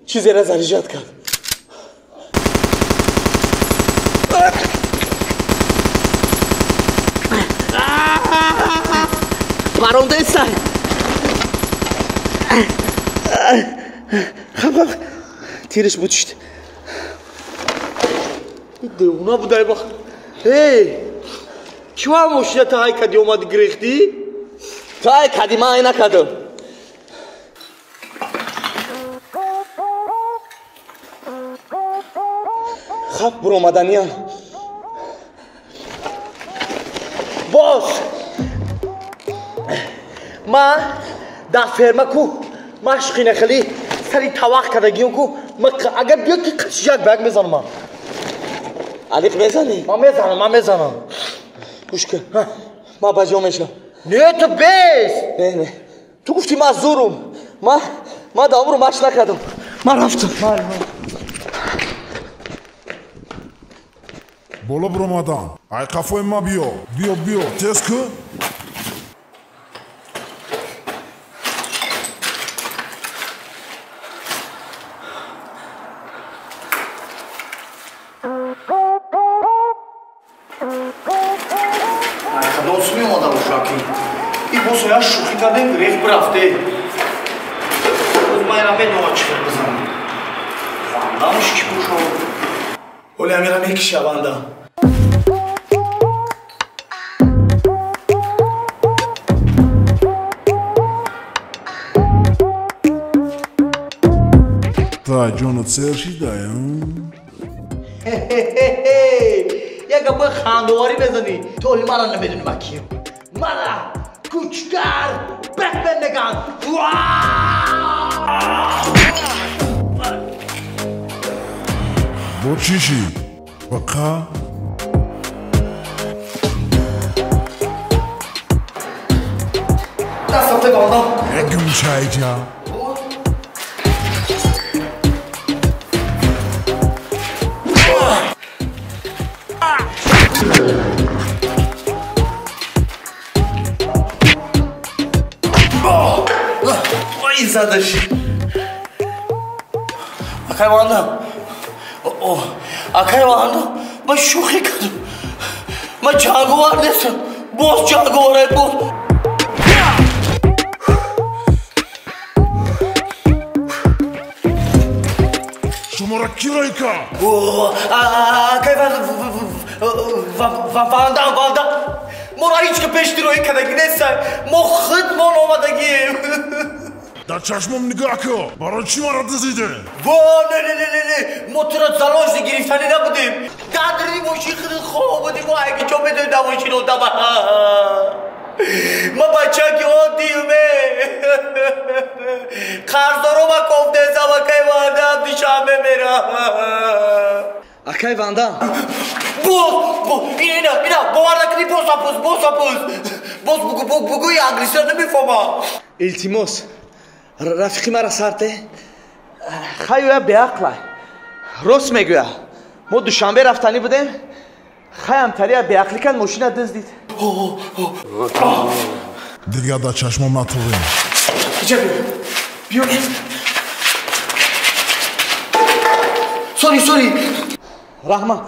چیزی را ایجاد کرد. برونده سر خب تیرش بودشت دیونا بودای بخ چی هم ماشینه تا های کدی اومدی گریختی؟ تا های کدی من های نکدم خب برو مدنیان باز ما در فرما کو مشقینه خیلی سری توقع کردگیم کو اگر بیاد که قشیک بگ میزنم من علیق میزنی؟ من میزنم گوش کن ما بجا میشم نه تو بیس نه تو گفتی من زورم من دامو رو مش نکردم من رفتم بالا برو مادام ای قفای ما بیا تیز کن یا شوخی کردیم گریخ برفته از من به نوع چکر بزنم واندامش کی بوشو ولی امیرم یک شواندم تا جونت سرشی دایم یک گفت خاندواری بزنی تو ولی من نمیدونی من کیم من کوچکر بکمن نگان با چیشی؟ بقا؟ دستم تکاندم اگم چای جا زدش اکای واندم اکای واندم من شوخی کردم من جاگوار نیستم باز جاگواره باز شما را کی رای که؟ اکای واندم ما را هیچ که پشتی روی کدگی نیستن ما خودمان آمدگیم در چشمم نگاه که برای چی ما را دزیده؟ نه ما تو را زلاج گرفتنی نبودیم دردردی ماشین خیلی خواه بودیم و اگه جا بدونیم نماشین رو دمه ما بچه که آدیمه قرضارو ما کفته زم اکای واندم دیشامه میرم اکای واندم اینا باور نکنی باز بگو یه انگلیسی نمیفهمم التیموس رفیقی مرا سرته خیلی به عقله راست میگویه ما دوشنبه رفتنی بودیم خیلی تریه به عقلی کن ماشین دزدید دیگه در چشمم نتوقیم بیا سوری رحمت